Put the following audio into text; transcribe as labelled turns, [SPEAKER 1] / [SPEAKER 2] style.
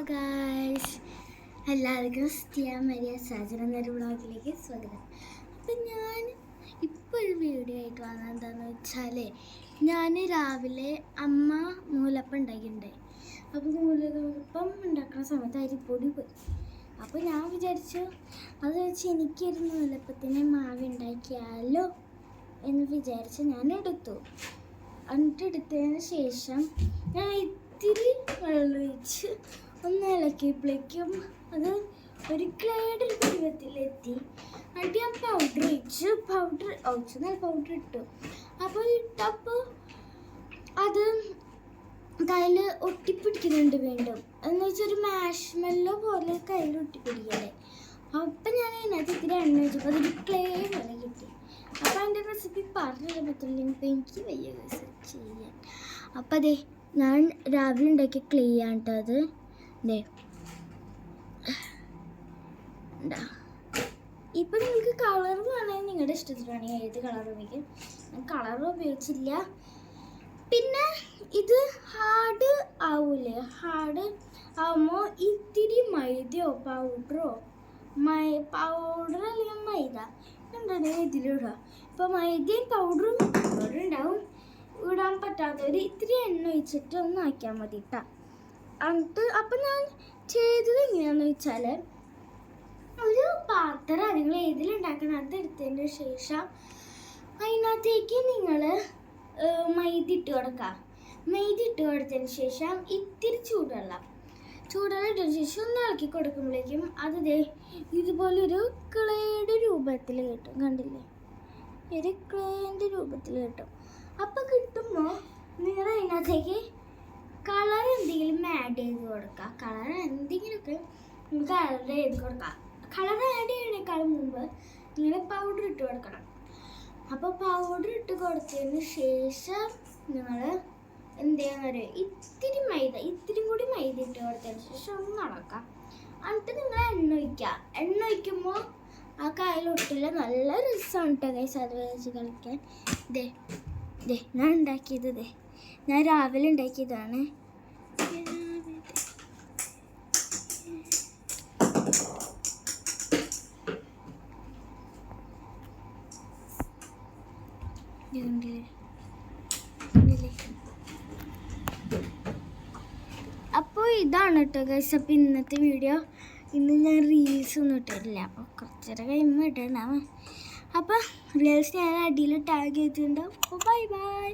[SPEAKER 1] Guys, എല്ലാവർക്കും സ്റ്റിയ Maria Sajana എന്നൊരു വ്ളോഗിലേക്ക് സ്വാഗതം. അപ്പം ഞാൻ ഇപ്പോൾ ഒരു വീഡിയോ ആയിട്ട് വന്നത് എന്താണെന്ന് വെച്ചാൽ, ഞാൻ രാവിലെ അമ്മ നൂലപ്പം ഉണ്ടാക്കിയിട്ടുണ്ടായി. അപ്പോൾ നൂലപ്പം ഉണ്ടാക്കുന്ന സമയത്ത് അരിപ്പൊടി പോയി. അപ്പോൾ ഞാൻ വിചാരിച്ചു അത് വെച്ച് എനിക്കൊരു നൂലപ്പത്തിന് മാവ് ഉണ്ടാക്കിയാലോ എന്ന് വിചാരിച്ച് ഞാൻ എടുത്തു. എന്നിട്ട് എടുത്തതിന് ശേഷം ഞാൻ ഇത്തിരി വെള്ളം ഒഴിച്ച് ഒന്ന് ഇളക്കിയപ്പോഴേക്കും അത് ഒരു ക്ലേയുടെ ഒരു പരുവത്തിലെത്തി. എന്നിട്ട് ഞാൻ പൗഡർ പൗഡർ ഇട്ടു. അപ്പോൾ ഇട്ടപ്പോൾ അത് കയ്യിൽ ഒട്ടിപ്പിടിക്കുന്നുണ്ട് വീണ്ടും. എന്ന് വെച്ചാൽ ഒരു മാഷ്മെല്ലോ പോലെ കയ്യിൽ ഒട്ടിപ്പിടിക്കല്ലേ. അപ്പം ഞാൻ അതിനകത്ത് ഇത്തിരി എണ്ണ വെച്ചപ്പോൾ അതൊരു ക്ലേ പോലെ കിട്ടി. അപ്പോൾ അതിൻ്റെ റെസിപ്പി പറഞ്ഞില്ല പറ്റില്ല, എനിക്ക് വയ്യ ചെയ്യാൻ. അപ്പം അതെ, ഞാൻ രാവിലെ ഉണ്ടാക്കിയ ക്ലേ ആണ് കേട്ടോ അത്. ദേ ഇപ്പം നിങ്ങൾക്ക് കളർ വേണമെങ്കിൽ നിങ്ങളുടെ ഇഷ്ടത്തിലാണെങ്കിൽ ഏത് കളർ ഉപയോഗിക്കും. ഞാൻ കളർ ഉപയോഗിച്ചില്ല. പിന്നെ ഇത് ഹാർഡ് ആവൂലേ, ഹാർഡ് ആവുമ്പോൾ ഇത്തിരി മൈദയോ പൗഡറോ പൗഡർ അല്ലെങ്കിൽ മൈദ ഉണ്ടെങ്കിൽ ഇതിലിടുക. ഇപ്പോൾ മൈദയും പൗഡറും ഉണ്ടാവും. ഇടാൻ പറ്റാത്തവർ ഇത്തിരി എണ്ണ ഒഴിച്ചിട്ട് ഒന്ന് ആക്കിയാൽ മതി കേട്ടോ. എന്നിട്ട് അപ്പം ഞാൻ ചെയ്തത് എങ്ങനെയാണെന്ന് വെച്ചാൽ, ഒരു പാത്രം നിങ്ങൾ ഏതിലുണ്ടാക്കണം അതെടുത്തതിന് ശേഷം അതിനകത്തേക്ക് നിങ്ങൾ മൈദ ഇട്ട് കൊടുക്കുക. മൈദ ഇട്ട് കൊടുത്തതിന് ശേഷം ഇത്തിരി ചൂടുവെള്ളം ഇട്ടതിന് ശേഷം ഒന്ന് ഇളക്കി കൊടുക്കുമ്പോഴേക്കും അത് ഇതുപോലൊരു ക്ലേയുടെ രൂപത്തിൽ കിട്ടും. കണ്ടില്ലേ, ഒരു ക്ലേൻ്റെ രൂപത്തിൽ കിട്ടും. അപ്പം കിട്ടുമ്പോൾ നിങ്ങൾ അതിനകത്തേക്ക് കളർ എന്തെങ്കിലും ആഡ് ചെയ്ത് കൊടുക്കുക. കളർ എന്തെങ്കിലുമൊക്കെ നിങ്ങൾക്ക് ആഡ് ചെയ്ത് കൊടുക്കുക. കളർ ആഡ് ചെയ്യണേക്കാളും മുമ്പ് നിങ്ങൾ പൗഡർ ഇട്ട് കൊടുക്കണം. അപ്പോൾ പൗഡർ ഇട്ട് കൊടുത്തതിന് ശേഷം നിങ്ങൾ എന്ത് ചെയ്യാന്ന് പറയുക, ഇത്തിരി കൂടി മൈദ ഇട്ട് കൊടുത്തതിന് ശേഷം ഒന്ന് ഇളക്കാം. എന്നിട്ട് നിങ്ങൾ എണ്ണ ഒഴിക്കുമ്പോൾ ആ കായലൊട്ടില്ല. നല്ല രസമാണ് കേട്ടോ ഗൈസ് അത് വെച്ച് കളിക്കാൻ. ഞാൻ ഉണ്ടാക്കിയത് ഞാൻ രാവിലെ ഉണ്ടാക്കിയതാണ്. അപ്പോൾ ഇതാണ് കേട്ടോ ഗൈസ്. അപ്പോൾ ഇന്നത്തെ വീഡിയോ. ഇന്ന് ഞാൻ റീൽസ് ഒന്നും ഇട്ടിട്ടില്ല, അപ്പോൾ കുറച്ചേരം കഴിയുമ്പോൾ ഇടണം. അപ്പോൾ റീൽസ് ഞാൻ അടിയിൽ ടാഗ് ചെയ്തിട്ടുണ്ടാവും. ബൈ.